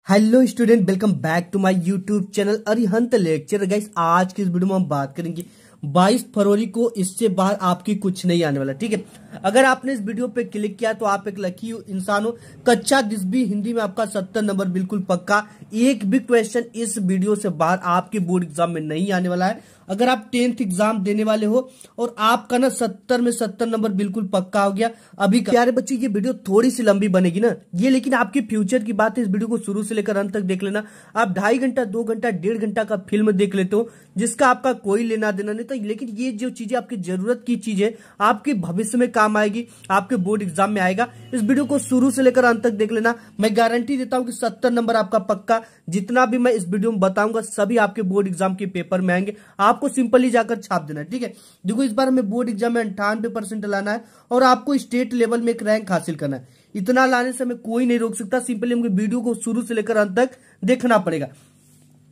Hello student, welcome back to my YouTube channel Arihant lecture. Guys, आज की इस video में हम बात करेंगे 22 फरवरी को। इससे बाहर आपकी कुछ नहीं आने वाला, ठीक है। अगर आपने इस वीडियो पे क्लिक किया तो आप एक लकी इंसान हो। कच्चा दिसबी हिंदी में आपका 70 नंबर बिल्कुल पक्का। एक भी क्वेश्चन इस वीडियो से बाहर आपके बोर्ड एग्जाम में नहीं आने वाला है। अगर आप 10th एग्जाम देने वाले हो और आपका ना 70 में 70 नंबर बिल्कुल पक्का हो गया अभी। प्यारे बच्चों, ये वीडियो थोड़ी सी लंबी बनेगी ना ये, लेकिन आपके फ्यूचर की बात है। इस वीडियो को शुरू से लेकर अंत तक देख लेना। आप 2.5 घंटा 2 घंटा 1.5 घंटा का फिल्म देख लेते हो जिसका आपका कोई लेना देना नहीं था, लेकिन ये जो चीजें आपकी जरूरत की चीजें आपके भविष्य में काम आएगी, आपके बोर्ड एग्जाम में आएगा। इस वीडियो को शुरू से लेकर अंत तक देख लेना। मैं गारंटी देता हूं कि 70 नंबर आपका पक्का। जितना भी मैं इस वीडियो में बताऊंगा सभी आपके बोर्ड एग्जाम के पेपर में आएंगे। आपको सिंपली जाकर छाप देना है, ठीक है। देखो, इस बार हमें बोर्ड एग्जाम में 98% लाना है और आपको स्टेट लेवल में एक रैंक हासिल करना है। इतना लाने से हमें कोई नहीं रोक सकता। सिंपली हमको वीडियो को शुरू से लेकर अंत तक देखना पड़ेगा।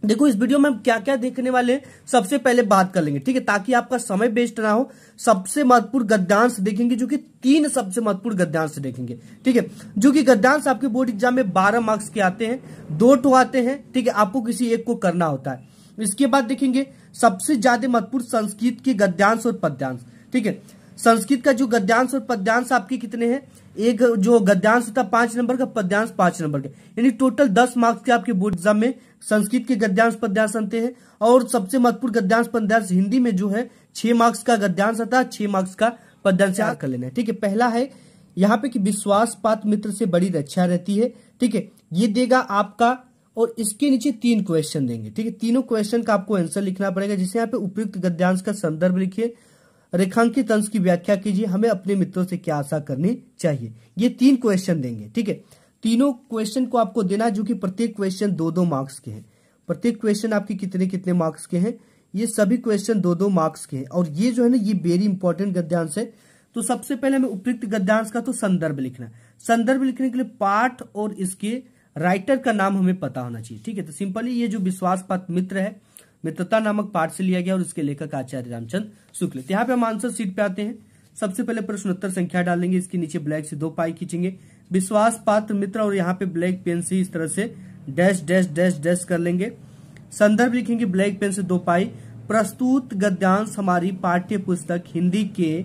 देखो, इस वीडियो में हम क्या क्या देखने वाले हैं सबसे पहले बात कर लेंगे, ठीक है, ताकि आपका समय वेस्ट ना हो। सबसे महत्वपूर्ण गद्यांश देखेंगे, जो कि 3 सबसे महत्वपूर्ण गद्यांश देखेंगे, ठीक है। जो कि गद्यांश आपके बोर्ड एग्जाम में 12 मार्क्स के आते हैं, 2 तो आते हैं, ठीक है। आपको किसी एक को करना होता है। इसके बाद देखेंगे सबसे ज्यादा महत्वपूर्ण संस्कृत के गद्यांश और पद्यांश, ठीक है। संस्कृत का जो गद्यांश और पद्यांश आपके कितने हैं, एक जो गद्यांश होता है 5 नंबर का, पद्यांश 5 नंबर के, यानी टोटल 10 मार्क्स के आपके बोर्ड एग्जाम में संस्कृत के गद्यांश पद्यांश आते हैं। और सबसे महत्वपूर्ण गद्यांश पद्यांश हिंदी में जो है 6 मार्क्स का गद्यांश आता है, 6 मार्क्स का पद्यांश याद कर लेना है, ठीक है। पहला है यहाँ पे कि विश्वास पात्र मित्र से बड़ी रक्षा रहती है, ठीक है। ये देगा आपका, और इसके नीचे 3 क्वेश्चन देंगे, ठीक है। तीनों क्वेश्चन का आपको आंसर लिखना पड़ेगा। जिसे यहाँ पे उपयुक्त गद्यांश का संदर्भ लिखिए, रेखांकित अंश की व्याख्या कीजिए, हमें अपने मित्रों से क्या आशा करनी चाहिए। ये 3 क्वेश्चन देंगे, ठीक है। तीनों क्वेश्चन को आपको देना, जो कि प्रत्येक क्वेश्चन 2-2 मार्क्स के हैं। प्रत्येक क्वेश्चन आपके कितने कितने मार्क्स के हैं, ये सभी क्वेश्चन 2-2 मार्क्स के हैं। और ये जो है ना, ये वेरी इंपॉर्टेंट गद्यांश है। तो सबसे पहले हमें उपयुक्त गद्यांश का तो संदर्भ लिखना है। संदर्भ लिखने के लिए पाठ और इसके राइटर का नाम हमें पता होना चाहिए, ठीक है। तो सिंपली ये जो विश्वास पात्र मित्र है, मित्रता नामक पाठ से लिया गया और इसके लेखक आचार्य रामचंद्र शुक्ल। यहाँ पे हम आंसर शीट पे आते हैं। सबसे पहले प्रश्नोत्तर संख्या डालेंगे, इसके नीचे ब्लैक से 2 पाई खींचेंगे, विश्वास पात्र मित्र, और यहाँ पे ब्लैक पेन से इस तरह से डैश डैश डैश डैश कर लेंगे। संदर्भ लिखेंगे ब्लैक पेन से 2 पाई। प्रस्तुत गद्यांश हमारी पाठ्य पुस्तक हिंदी के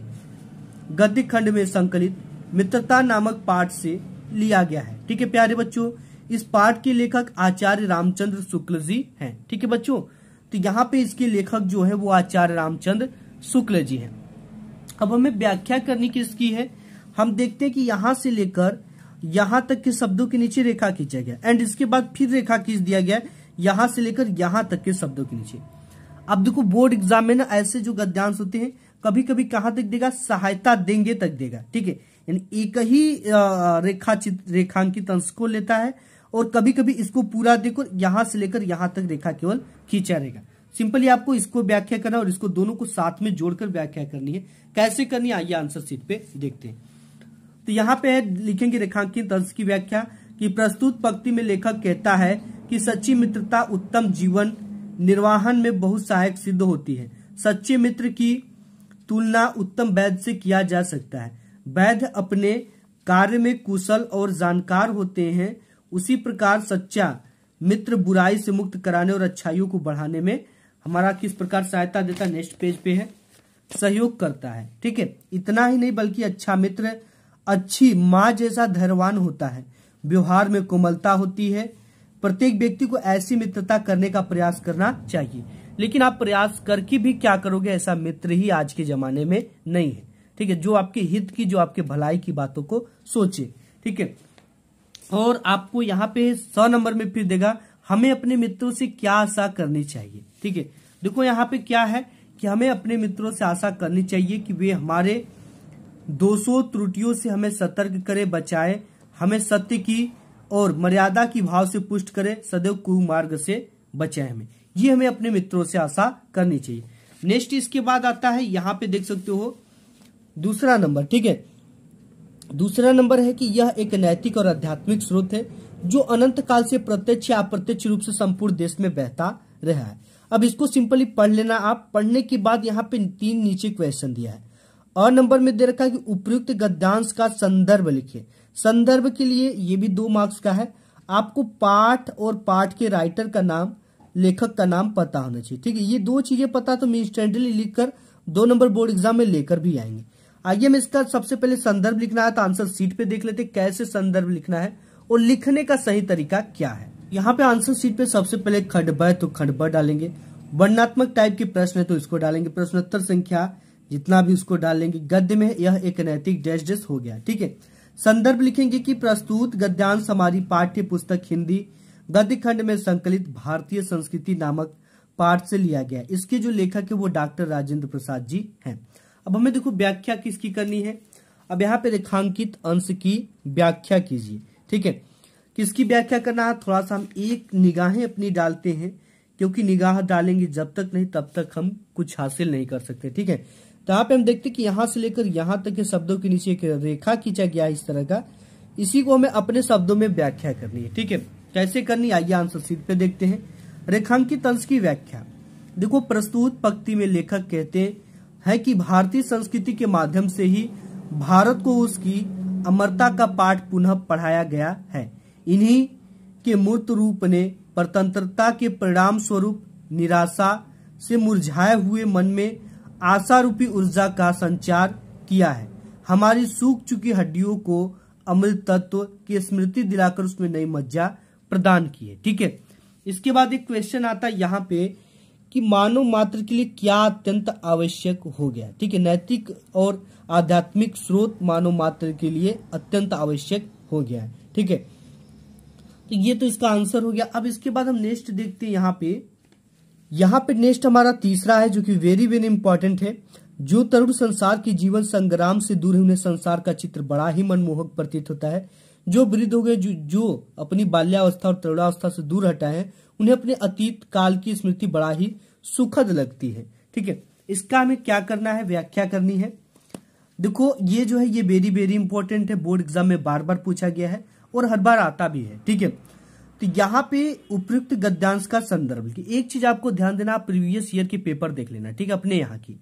गद्य खंड में संकलित मित्रता नामक पाठ से लिया गया है, ठीक है प्यारे बच्चों। इस पाठ के लेखक आचार्य रामचंद्र शुक्ल जी हैं, ठीक है बच्चों। तो यहाँ पे इसके लेखक जो है वो आचार्य रामचंद्र शुक्ल जी हैं। अब हमें व्याख्या करनी किसकी है, हम देखते हैं कि यहां से लेकर यहां तक के शब्दों के नीचे रेखा खींचा गया, एंड इसके बाद फिर रेखा खींच दिया गया यहां से लेकर यहां तक के शब्दों के नीचे। अब देखो, बोर्ड एग्जाम में ना ऐसे जो गद्यांश होते हैं कभी कभी कहां तक देगा, सहायता देंगे तक देगा, ठीक है। यानी एक ही रेखांकित अंश को लेता है, और कभी कभी इसको पूरा देखो यहां से लेकर यहां तक रेखा केवल खींचा रहेगा। सिंपली आपको इसको व्याख्या करना और इसको दोनों को साथ में जोड़कर व्याख्या करनी है। कैसे करनी है आइए आंसर शीट पे देखते हैं। तो यहाँ पे है, लिखेंगे रेखांकित अंश की व्याख्या कि प्रस्तुत पंक्ति में लेखक कहता है कि सच्ची मित्रता उत्तम जीवन निर्वाहन में बहुत सहायक सिद्ध होती है। सच्चे मित्र की तुलना उत्तम वैद्य से किया जा सकता है। वैद्य अपने कार्य में कुशल और जानकार होते हैं, उसी प्रकार सच्चा मित्र बुराई से मुक्त कराने और अच्छाइयों को बढ़ाने में हमारा किस प्रकार सहायता देता है, नेक्स्ट पेज पे है, सहयोग करता है, ठीक है। इतना ही नहीं बल्कि अच्छा मित्र अच्छी माँ जैसा धैर्यवान होता है, व्यवहार में कोमलता होती है। प्रत्येक व्यक्ति को ऐसी मित्रता करने का प्रयास करना चाहिए। लेकिन आप प्रयास करके भी क्या करोगे, ऐसा मित्र ही आज के जमाने में नहीं है, ठीक है, जो आपके हित की, जो आपके भलाई की बातों को सोचे, ठीक है। और आपको यहाँ पे 100 नंबर में फिर देगा हमें अपने मित्रों से क्या आशा करनी चाहिए, ठीक है। देखो यहाँ पे क्या है कि हमें अपने मित्रों से आशा करनी चाहिए कि वे हमारे दोषों त्रुटियों से हमें सतर्क करे, बचाए, हमें सत्य की और मर्यादा की भाव से पुष्ट करे, सदैव कुमार्ग से बचाए हमें। ये हमें अपने मित्रों से आशा करनी चाहिए। नेक्स्ट इसके बाद आता है, यहाँ पे देख सकते हो दूसरा नंबर, ठीक है। दूसरा नंबर है कि यह एक नैतिक और आध्यात्मिक स्रोत है जो अनंत काल से प्रत्यक्ष या अप्रत्यक्ष रूप से संपूर्ण देश में बहता रहा है। अब इसको सिंपली पढ़ लेना आप। पढ़ने के बाद यहाँ पे 3 नीचे क्वेश्चन दिया है। और नंबर में दे रखा है कि उपयुक्त गद्यांश का संदर्भ लिखिए। संदर्भ के लिए ये भी 2 मार्क्स का है। आपको पाठ और पाठ के राइटर का नाम, लेखक का नाम पता होना चाहिए। ठीक है, ये दो चीजें पता तो हम इंस्टेंटली लिखकर 2 नंबर बोर्ड एग्जाम में लेकर भी आएंगे। आइए हम इसका सबसे पहले संदर्भ लिखना है तो आंसर शीट पे देख लेते कैसे संदर्भ लिखना है और लिखने का सही तरीका क्या है। यहाँ पे आंसर शीट पे सबसे पहले खंड ब तो खंड ब डालेंगे, वर्णनात्मक टाइप के प्रश्न है तो इसको डालेंगे, प्रश्नोत्तर संख्या जितना भी उसको डालेंगे। गद्य में यह एक नैतिक डैश डैश हो गया। ठीक है, संदर्भ लिखेंगे कि प्रस्तुत गद्यांश हमारी पाठ्य पुस्तक हिंदी गद्य खंड में संकलित भारतीय संस्कृति नामक पाठ से लिया गया। इसके जो लेखक है वो डॉक्टर राजेंद्र प्रसाद जी हैं। अब हमें देखो व्याख्या किसकी करनी है। अब यहाँ पे रेखांकित अंश की व्याख्या कीजिए। ठीक है, किसकी व्याख्या करना है, थोड़ा सा हम एक निगाहें अपनी डालते हैं, क्योंकि निगाह डालेंगे जब तक नहीं तब तक हम कुछ हासिल नहीं कर सकते। ठीक है, तो यहाँ पे हम देखते हैं कि यहाँ से लेकर यहाँ तक के शब्दों के नीचे एक रेखा खींचा गया इस तरह का, इसी को हमें अपने शब्दों में व्याख्या करनी है। ठीक है, कैसे करनी, आइए आंसर शीट पे देखते हैं। रेखांकित अंश की व्याख्या। देखो, प्रस्तुत पंक्ति में लेखक कहते हैं कि भारतीय संस्कृति के माध्यम से ही भारत को उसकी अमरता का पाठ पुनः पढ़ाया गया है। इन्हीं के मूर्त रूप ने स्वतंत्रता के परिणाम स्वरूप निराशा से मुरझाए हुए मन में आशा रूपी ऊर्जा का संचार किया है। हमारी सूख चुकी हड्डियों को अमृत तत्व की स्मृति दिलाकर उसमें नई मज्जा प्रदान की है। ठीक है, इसके बाद एक क्वेश्चन आता है यहाँ पे कि मानव मात्र के लिए क्या अत्यंत आवश्यक हो गया। ठीक है, नैतिक और आध्यात्मिक स्रोत मानव मात्र के लिए अत्यंत आवश्यक हो गया है। ठीक है, तो ये तो इसका आंसर हो गया। अब इसके बाद हम नेक्स्ट देखते हैं। यहाँ पे नेक्स्ट हमारा तीसरा है जो कि वेरी वेरी इंपॉर्टेंट है। जो तरुण संसार के जीवन संग्राम से दूर है उन्हें संसार का चित्र बड़ा ही मनमोहक प्रतीत होता है। जो वृद्ध हो गए, जो अपनी बाल्यावस्था और तरुणावस्था से दूर हटा है, उन्हें अपने अतीत काल की स्मृति बड़ा ही सुखद लगती है। ठीक है, इसका हमें क्या करना है, व्याख्या करनी है। देखो, ये जो है ये वेरी वेरी इंपॉर्टेंट है, बोर्ड एग्जाम में बार बार पूछा गया है और हर बार आता भी है। ठीक है, तो यहाँ पे उपयुक्त गद्यांश का संदर्भ की एक चीज आपको ध्यान देना, आप प्रीवियस ईयर के पेपर देख लेना। ठीक है, अपने यहाँ की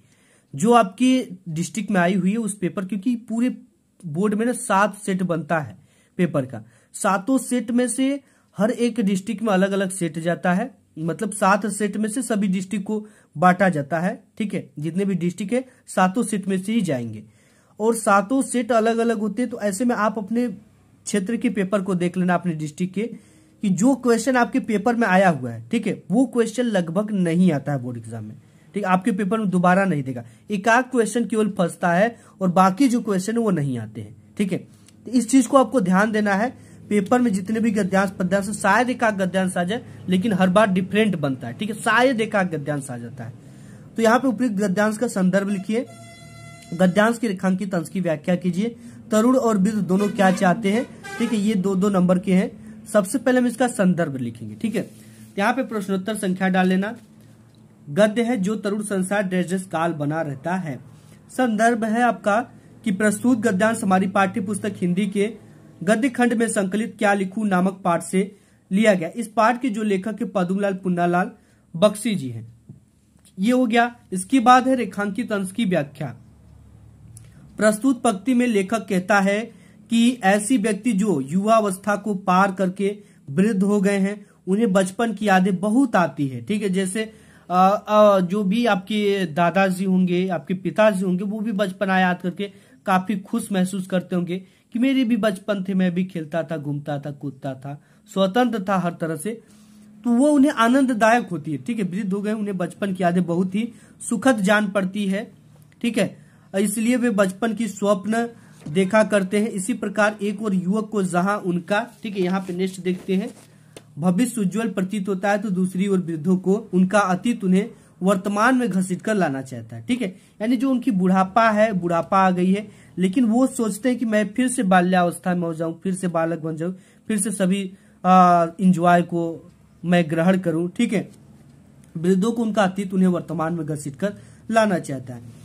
जो आपकी डिस्ट्रिक्ट में आई हुई है उस पेपर, क्योंकि पूरे बोर्ड में ना 7 सेट बनता है पेपर का। 7 सेट में से हर एक डिस्ट्रिक्ट में अलग अलग सेट जाता है, मतलब 7 सेट में से सभी डिस्ट्रिक्ट को बांटा जाता है। ठीक है, जितने भी डिस्ट्रिक्ट है 7 सेट में से ही जाएंगे और 7 सेट अलग अलग होते हैं। तो ऐसे में आप अपने क्षेत्र के पेपर को देख लेना, अपने डिस्ट्रिक्ट के, कि जो क्वेश्चन आपके पेपर में आया हुआ है, ठीक है, वो क्वेश्चन लगभग नहीं आता है बोर्ड एग्जाम में। ठीक, आपके पेपर में दोबारा नहीं देगा, एक आध क्वेश्चन केवल फंसता है और बाकी जो क्वेश्चन है वो नहीं आते हैं। ठीक है, तो इस चीज को आपको ध्यान देना है। पेपर में जितने भी गद्यांश पद्यांश, शायद एक आध गद्यांश आ जाए, लेकिन हर बार डिफरेंट बनता है। ठीक है, शायद एक आध गद्यांश आ जाता है। तो यहाँ पे उपयुक्त गद्यांश का संदर्भ लिखिए, गद्यांश के रेखांकित अंश की व्याख्या कीजिए। तरुण और वृद्ध दोनों क्या चाहते हैं। ठीक है, ये 2-2 नंबर के हैं। सबसे पहले हम इसका संदर्भ लिखेंगे। ठीक है, यहाँ पे प्रश्नोत्तर संख्या डाल लेना। गद्य है जो तरुण संसार डैश काल बना रहता है। संदर्भ है आपका कि प्रस्तुत गद्यांश हमारी पाठ्य पुस्तक हिंदी के गद्य खंड में संकलित क्या लिखूं नामक पाठ से लिया गया। इस पाठ के जो लेखक है पद्मलाल पुन्नालाल बख्शी जी हैं। ये हो गया। इसके बाद है रेखांकित अंश की व्याख्या। प्रस्तुत पंक्ति में लेखक कहता है कि ऐसी व्यक्ति जो युवावस्था को पार करके वृद्ध हो गए हैं उन्हें बचपन की यादें बहुत आती है। ठीक है, जैसे जो भी आपके दादाजी होंगे, आपके पिताजी होंगे, वो भी बचपन याद करके काफी खुश महसूस करते होंगे कि मेरे भी बचपन थे, मैं भी खेलता था, घूमता था, कूदता था, स्वतंत्र था हर तरह से। तो वो उन्हें आनंददायक होती है। ठीक है, वृद्ध हो गए, उन्हें बचपन की यादें बहुत ही सुखद जान पड़ती है। ठीक है, इसलिए वे बचपन की स्वप्न देखा करते हैं। इसी प्रकार एक और युवक को जहां उनका, ठीक है, यहाँ पे नेक्स्ट देखते हैं, भविष्य उज्जवल प्रतीत होता है, तो दूसरी ओर वृद्धों को उनका अतीत उन्हें वर्तमान में घसीट कर लाना चाहता है। ठीक है, यानी जो उनकी बुढ़ापा है, बुढ़ापा आ गई है, लेकिन वो सोचते हैं कि मैं फिर से बाल्यावस्था में हो जाऊं, फिर से बालक बन जाऊं, फिर से सभी इंजॉय को मैं ग्रहण करूं। ठीक है, वृद्धों को उनका अतीत उन्हें वर्तमान में घसीट कर लाना चाहता है।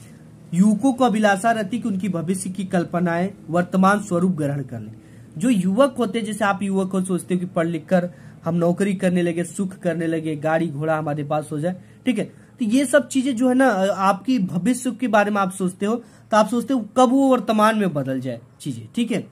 युवकों को अभिलाषा रहती कि उनकी भविष्य की कल्पनाएं वर्तमान स्वरूप ग्रहण कर लें। जो युवक होते हैं, जैसे आप युवक को सोचते हो कि पढ़ लिख कर हम नौकरी करने लगे, सुख करने लगे, गाड़ी घोड़ा हमारे पास हो जाए। ठीक है, तो ये सब चीजें जो है ना, आपकी भविष्य के बारे में आप सोचते हो, तो आप सोचते हो कब वो वर्तमान में बदल जाए चीजें। ठीक है,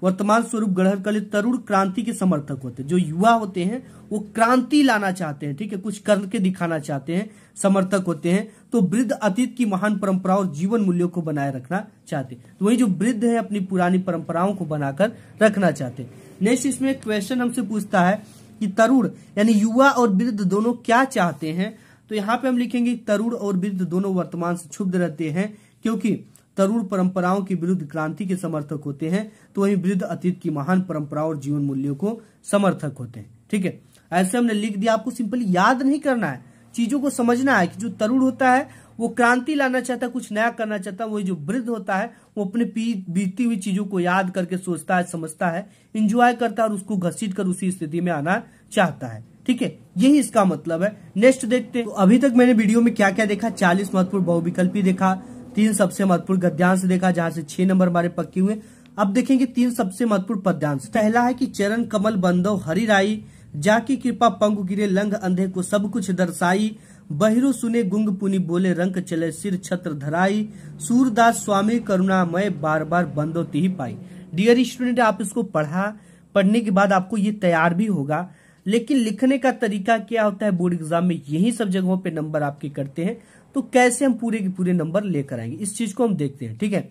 वर्तमान स्वरूप ग्रहण कर ले तरुण क्रांति के समर्थक होते हैं। जो युवा होते हैं वो क्रांति लाना चाहते हैं, ठीक है, कुछ करके दिखाना चाहते हैं, समर्थक होते हैं। तो वृद्ध अतीत की महान परंपराओं और जीवन मूल्यों को बनाए रखना चाहते हैं। तो वही जो वृद्ध है अपनी पुरानी परंपराओं को बनाकर रखना चाहते हैं। नेक्स्ट इसमें क्वेश्चन हमसे पूछता है कि तरुण यानी युवा और वृद्ध दोनों क्या चाहते हैं। तो यहाँ पे हम लिखेंगे तरुण और वृद्ध दोनों वर्तमान से क्षुब्ध रहते हैं, क्योंकि तरुण परंपराओं के विरुद्ध क्रांति के समर्थक होते हैं, तो वहीं वृद्ध अतीत की महान परंपराओं और जीवन मूल्यों को समर्थक होते हैं। ठीक है, ऐसे हमने लिख दिया। आपको सिंपली याद नहीं करना है, चीजों को समझना है कि जो तरुण होता है वो क्रांति लाना चाहता है, कुछ नया करना चाहता है। वही जो वृद्ध होता है वो अपने बीती हुई चीजों को याद करके सोचता है, समझता है, इंजॉय करता है और उसको घसीट कर उसी स्थिति में आना चाहता है। ठीक है, यही इसका मतलब है। नेक्स्ट देखते हैं। तो अभी तक मैंने वीडियो में क्या क्या देखा, 40 महत्वपूर्ण बहुविकल्पी देखा, 3 सबसे महत्वपूर्ण गद्यांश देखा जहां से 6 नंबर हमारे पक्के हुए। अब देखेंगे 3 सबसे महत्वपूर्ण पद्यांश। पहला है कि चरण कमल बंदो हरि राई, जाकी कृपा पंगु गिरे लंग अंधे को सब कुछ दर्शाई, बहिरो सुने गुंग पुनि बोले रंक चले सिर छत्र धराई, सूरदास स्वामी करुणामय बार बार बंदो तिहि पाई। डियर स्टूडेंट, आप इसको पढ़ने के बाद आपको ये तैयार भी होगा, लेकिन लिखने का तरीका क्या होता है बोर्ड एग्जाम में, यही सब जगहों पे नंबर आपके करते हैं। तो कैसे हम पूरे के पूरे नंबर लेकर आएंगे, इस चीज को हम देखते हैं। ठीक है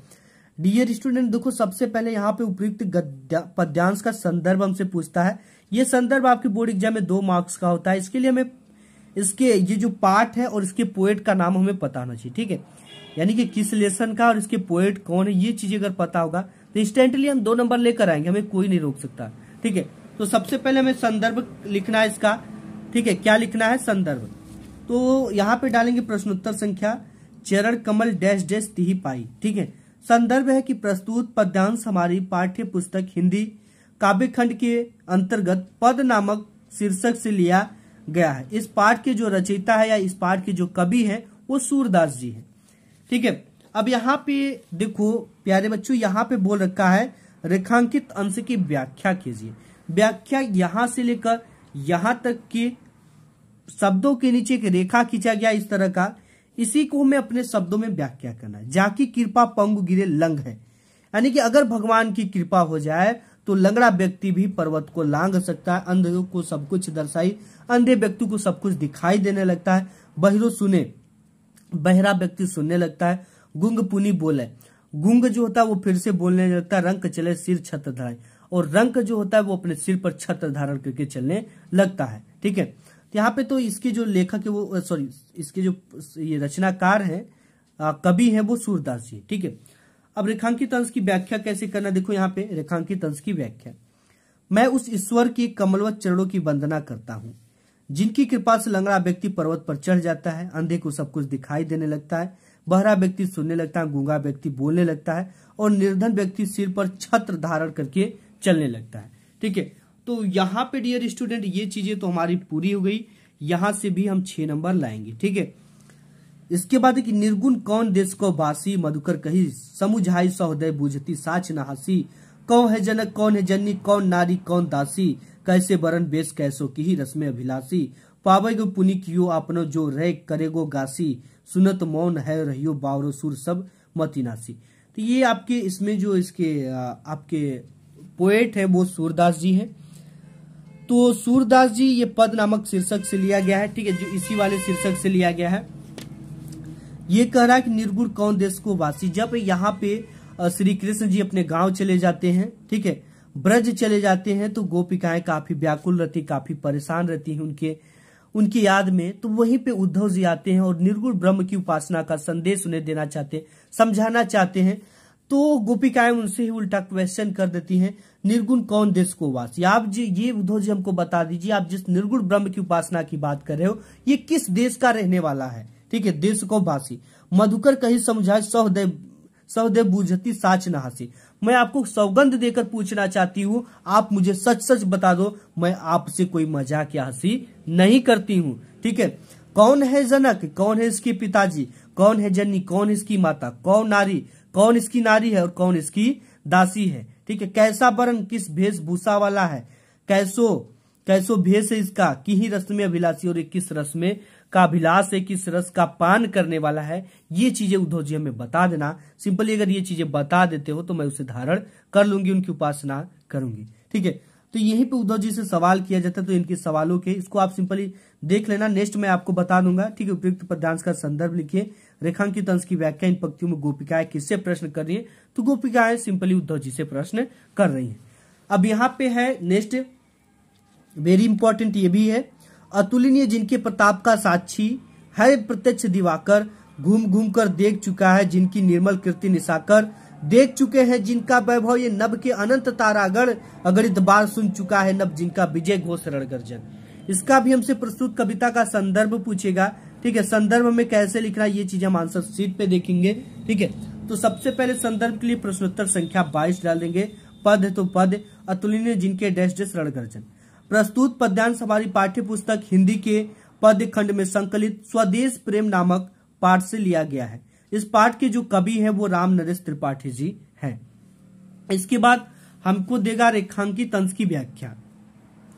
डियर स्टूडेंट, देखो सबसे पहले यहाँ पे उपयुक्त पद्यांश का संदर्भ हमसे पूछता है। ये संदर्भ आपके बोर्ड एग्जाम में 2 मार्क्स का होता है। इसके लिए हमें इसके ये जो पार्ट है और इसके पोएट का नाम हमें पता होना चाहिए। ठीक है, यानी कि किस लेसन का और इसके पोएट कौन है, ये चीजें अगर पता होगा तो इंस्टेंटली हम 2 नंबर लेकर आएंगे, हमें कोई नहीं रोक सकता। ठीक है, तो सबसे पहले हमें संदर्भ लिखना है इसका। ठीक है, क्या लिखना है, संदर्भ। तो यहाँ पे डालेंगे प्रश्नोत्तर संख्या चरण कमल डैश डैश तिहि पाई। ठीक है, संदर्भ है कि प्रस्तुत पद्यांश हमारी पाठ्य पुस्तक हिंदी काव्य खंड के अंतर्गत पद नामक शीर्षक से लिया गया है। इस पाठ के जो रचयिता है या इस पाठ के जो कवि हैं वो सूरदास जी हैं। ठीक है, अब यहाँ पे देखो प्यारे बच्चों, यहाँ पे बोल रखा है रेखांकित अंश की व्याख्या कीजिए। व्याख्या यहाँ से लेकर यहाँ तक के शब्दों के नीचे एक रेखा खींचा गया इस तरह का, इसी को हमें अपने शब्दों में व्याख्या करना है। जाकी कृपा पंगु गिरे लंग है, यानी कि अगर भगवान की कृपा हो जाए तो लंगड़ा व्यक्ति भी पर्वत को लांघ सकता है, अंधे को सब कुछ दर्शाई, अंधे व्यक्ति को सब कुछ दिखाई देने लगता है, बहिरो सुने, बहरा व्यक्ति सुनने लगता है, गुंग पुनी बोले, गुंग जो होता है वो फिर से बोलने लगता है, रंक चले सिर छत्र धराए, और रंक जो होता है वो अपने सिर पर छत्र धारण करके चलने लगता है। ठीक है, तो यहाँ पे तो इसके जो लेखक है वो इसके जो ये रचनाकार है कवि है वो सूरदास जी। ठीक है, अब रेखांकित अंश की व्याख्या कैसे करना, देखो यहाँ पे रेखांकित अंश की व्याख्या। मैं उस ईश्वर के कमलवत चरणों की वंदना करता हूँ जिनकी कृपा से लंगड़ा व्यक्ति पर्वत पर चढ़ जाता है, अंधे को सब कुछ दिखाई देने लगता है, बहरा व्यक्ति सुनने लगता है, गूंगा व्यक्ति बोलने लगता है और निर्धन व्यक्ति सिर पर छत्र धारण करके चलने लगता है। ठीक है, तो यहाँ पे डियर स्टूडेंट ये चीजें तो हमारी पूरी हो गई, यहां से भी हम 6 नंबर लाएंगे। ठीक है, इसके बाद कि निर्गुण कौन देश को बासी, मधुकर कही समुझाई सौदय बूझती साच नहासी, कौन है जनक कौन है जननी, कौन नारी कौन दासी, कैसे बरन बेस कैसो की ही रस्म अभिलाषी, पावेगो पुनि कियो आपनो जो रह करेगो गासी, सुनत मौन है रहियो बावरो सुर सब मतिनासी। तो ये आपके इसमें जो इसके आपके पोएट है वो सूरदास जी हैं। तो सूरदास जी ये पद नामक शीर्षक से लिया गया है। ठीक है, जो इसी वाले शीर्षक से लिया गया है। ये कह रहा है कि निर्गुण कौन देश को वासी, जब यहाँ पे श्री कृष्ण जी अपने गांव चले जाते हैं, ठीक है, ब्रज चले जाते हैं, तो गोपिकाएं काफी व्याकुल रहती, काफी परेशान रहती हैं उनकी याद में। तो वहीं पे उद्धव जी आते हैं और निर्गुण ब्रह्म की उपासना का संदेश उन्हें देना चाहते हैं, समझाना चाहते हैं। तो गोपिकाएं उनसे ही उल्टा क्वेश्चन कर देती हैं, निर्गुण कौन देश को वासी, आप जी ये उद्धव जी हमको बता दीजिए, आप जिस निर्गुण ब्रह्म की उपासना की बात कर रहे हो ये किस देश का रहने वाला है। ठीक है, देश को वासी, मधुकर कहीं समझाए सहदेव बूझती साच न हंसी, मैं आपको सौगंध देकर पूछना चाहती हूँ, आप मुझे सच सच बता दो, मैं आपसे कोई मजाक या हंसी नहीं करती हूँ। ठीक है, कौन है जनक, कौन है इसके पिताजी, कौन है जननी, कौन इसकी माता, कौन इसकी नारी है और कौन इसकी दासी है। ठीक है, कैसा वर्ण किस वेशभूषा वाला है, कैसो कैसो भेष है इसका, कि ही रस में अभिलाषी, और किस रस में का अभिलाष है, किस रस का पान करने वाला है। ये चीजें उद्धव जी हमें बता देना। सिंपली अगर ये चीजें बता देते हो तो मैं उसे धारण कर लूंगी, उनकी उपासना करूंगी। ठीक है, तो यहीं पे उद्धव जी से सवाल किया जाता है, तो इनके सवालों के इसको आप सिंपली देख लेना। नेक्स्ट मैं आपको बता दूंगा। ठीक है, उपयुक्त पद्यांश का संदर्भ लिखिए, रेखांकित अंश की व्याख्या, इन पंक्तियों में गोपिकाएं किससे प्रश्न कर रही है, तो गोपिकाएं सिंपली उद्धव जी से प्रश्न कर रही है। अब यहाँ पे है नेक्स्ट वेरी इंपॉर्टेंट, ये भी है, अतुलनीय जिनके प्रताप का साक्षी है प्रत्यक्ष दिवाकर, घूम घूम कर देख चुका है जिनकी निर्मल कीर्ति निशाकर, देख चुके हैं जिनका वैभव ये नभ के अनंत तारागण, अगणित बार सुन चुका है नभ जिनका विजय घोष रणगर्जन। इसका भी हमसे प्रस्तुत कविता का संदर्भ पूछेगा। ठीक है, संदर्भ में कैसे लिखना, ये चीज हम आंसर शीट पे देखेंगे। ठीक है, तो सबसे पहले संदर्भ के लिए प्रश्नोत्तर संख्या 22 डाल देंगे। पद है तो पद, अतुलनीय जिनके डैश डैश रणगर्जन। प्रस्तुत पद्यांश हमारी पाठ्य पुस्तक हिंदी के पद्य खंड में संकलित स्वदेश प्रेम नामक पाठ से लिया गया है। इस पाठ के जो कवि है वो राम नरेश त्रिपाठी जी हैं। इसके बाद हमको देगा रेखांकित अंश की व्याख्या।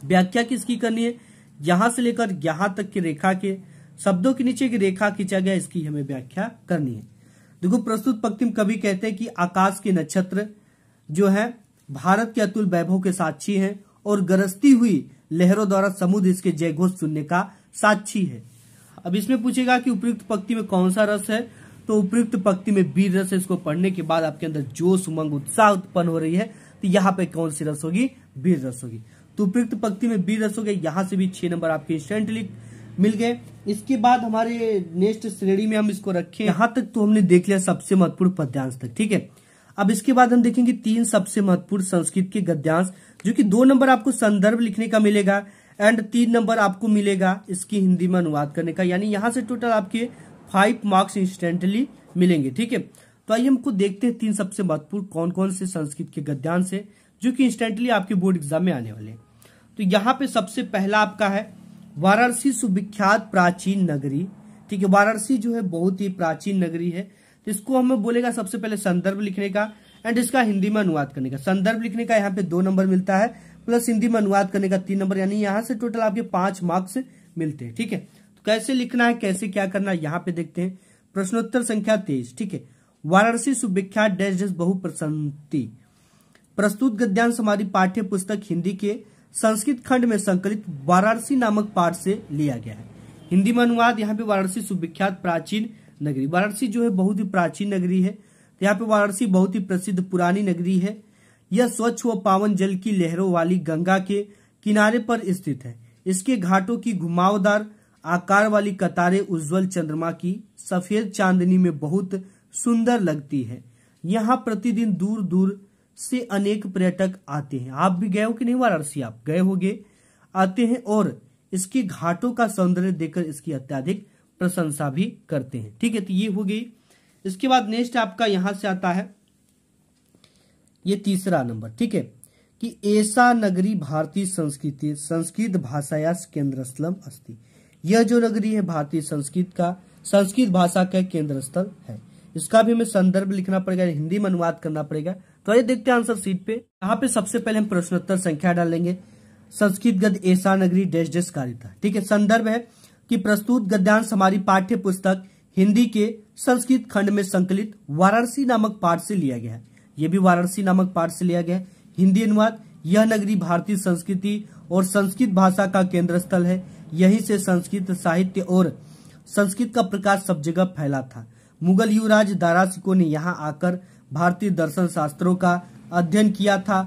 व्याख्या किसकी करनी है, यहां से लेकर यहां तक की रेखा के शब्दों के नीचे की रेखा खींचा गया, इसकी हमें व्याख्या करनी है। देखो, प्रस्तुत पंक्ति में कवि कहते हैं कि आकाश के नक्षत्र जो है भारत के अतुल वैभव के साक्षी हैं और गरजती हुई लहरों द्वारा समुद्र इसके जयघोष सुनने का साक्षी है। अब इसमें पूछेगा कि उपयुक्त पंक्ति में कौन सा रस है, तो उपयुक्त पंक्ति में वीर रस है। इसको पढ़ने के बाद आपके अंदर जोश उमंग उत्साह उत्पन्न हो रही है, तो यहाँ पे कौन सी रस होगी, वीर रस होगी। तो उपयुक्त पंक्ति में वीर रस हो गए, यहाँ से भी 6 नंबर आपके इंस्टेंटली मिल गए। इसके बाद हमारे नेक्स्ट श्रेणी में हम इसको रखें, यहाँ तक तो हमने देख लिया सबसे महत्वपूर्ण पद्यांश तक। ठीक है, अब इसके बाद हम देखेंगे 3 सबसे महत्वपूर्ण संस्कृत के गद्यांश, जो कि 2 नंबर आपको संदर्भ लिखने का मिलेगा एंड 3 नंबर आपको मिलेगा इसकी हिंदी में अनुवाद करने का। यानी यहाँ से टोटल आपके 5 मार्क्स इंस्टेंटली मिलेंगे। ठीक है, तो आइए हमको देखते हैं 3 सबसे महत्वपूर्ण कौन कौन से संस्कृत के गद्यांश है जो कि इंस्टेंटली आपके बोर्ड एग्जाम में आने वाले हैं। तो यहाँ पे सबसे पहला आपका है वाराणसी सुविख्यात प्राचीन नगरी। ठीक है, वाराणसी जो है बहुत ही प्राचीन नगरी है, तो इसको हमें बोलेगा सबसे पहले संदर्भ लिखने का एंड इसका हिंदी में अनुवाद करने का। संदर्भ लिखने का यहाँ पे 2 नंबर मिलता है, प्लस हिंदी में अनुवाद करने का 3 नंबर, यानी यहाँ से टोटल आपके 5 मार्क्स मिलते हैं। ठीक है, तो कैसे लिखना है, कैसे क्या करना है, यहाँ पे देखते हैं। प्रश्नोत्तर संख्या 23। ठीक है, वाराणसी सुविख्यात डैश डैश बहुप्रसन्नति। प्रस्तुत गद्यांश हमारी पाठ्य पुस्तक हिंदी के संस्कृत खंड में संकलित वाराणसी नामक पाठ से लिया गया है। हिंदी में अनुवाद यहाँ पे वाराणसी सुविख्यात प्राचीन नगरी। वाराणसी जो है बहुत ही प्राचीन नगरी है, तो यहाँ पे वाराणसी बहुत ही प्रसिद्ध पुरानी नगरी है। यह स्वच्छ व पावन जल की लहरों वाली गंगा के किनारे पर स्थित है। इसके घाटों की घुमावदार आकार वाली कतारें उज्जवल चंद्रमा की सफेद चांदनी में बहुत सुंदर लगती है। यहाँ प्रतिदिन दूर दूर से अनेक पर्यटक आते हैं। आप भी गए हो कि नहीं वाराणसी, आप गए होगे, आते हैं और इसके घाटों का सौंदर्य देखकर इसकी अत्यधिक प्रशंसा भी करते हैं। ठीक है, तो ये हो गई। इसके बाद नेक्स्ट आपका यहां से आता है ये तीसरा नंबर। ठीक है, कि ऐसा नगरी भारतीय संस्कृति संस्कृत भाषाया केंद्र स्थलम अस्ति। यह जो नगरी है भारतीय संस्कृत भाषा का केंद्र स्थल है। इसका भी हमें संदर्भ लिखना पड़ेगा, हिंदी में अनुवाद करना पड़ेगा। तो आइए देखते हैं आंसर शीट पे। यहाँ पे सबसे पहले हम प्रश्नोत्तर संख्या डालेंगे। संस्कृत गद्य ऐसा नगरी डैश डैश कारिता। ठीक है, संदर्भ है कि प्रस्तुत गद्यांश हमारी पाठ्य पुस्तक हिंदी के संस्कृत खंड में संकलित वाराणसी नामक पाठ से लिया गया है। यह भी वाराणसी नामक पाठ से लिया गया है। हिंदी अनुवाद, यह नगरी भारतीय संस्कृति और संस्कृत भाषा का केंद्र स्थल है। यहीं से संस्कृत साहित्य और संस्कृत का प्रकाश सब जगह फैला था। मुगल युवराज दारा सिकोह ने यहाँ आकर भारतीय दर्शन शास्त्रों का अध्ययन किया था।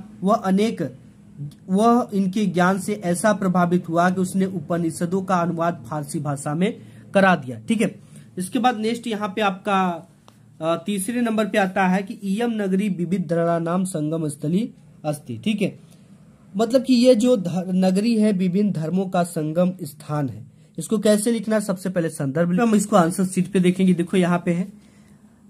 वह इनके ज्ञान से ऐसा प्रभावित हुआ कि उसने उपनिषदों का अनुवाद फारसी भाषा में करा दिया। ठीक है, इसके बाद नेक्स्ट यहाँ पे आपका तीसरे नंबर पे आता है कि इयम नगरी विविध धर्माणाम संगम स्थली अस्ति। ठीक है, मतलब कि ये जो नगरी है विभिन्न धर्मों का संगम स्थान है। इसको कैसे लिखना है, सबसे पहले संदर्भ हम इसको आंसर शीट पे देखेंगे। देखो यहाँ पे है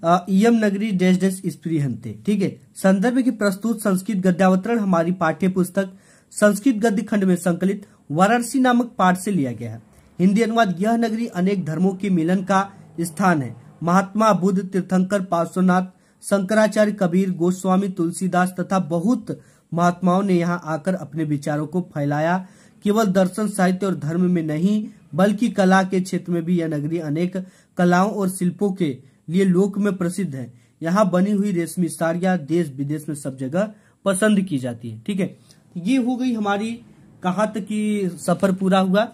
इयम नगरी डैश डैश स्पृहन्ते। ठीक है, संदर्भ की प्रस्तुत संस्कृत गद्यावतरण हमारी पाठ्य पुस्तक संस्कृत गद्य खंड में संकलित वाराणसी नामक पाठ से लिया गया है। हिंदी अनुवाद, यह नगरी अनेक धर्मों के मिलन का स्थान है। महात्मा बुद्ध, तीर्थंकर, पार्श्वनाथ, शंकराचार्य, कबीर, गोस्वामी, तुलसीदास तथा बहुत महात्माओं ने यहाँ आकर अपने विचारों को फैलाया केवल दर्शन, साहित्य और धर्म में नहीं बल्कि कला के क्षेत्र में भी यह नगरी अनेक कलाओं और शिल्पों के लिए लोक में प्रसिद्ध है। यहाँ बनी हुई रेशमी साड़ियां देश विदेश में सब जगह पसंद की जाती है। ठीक है, ये हो गई हमारी कहाँ तक की सफर पूरा हुआ।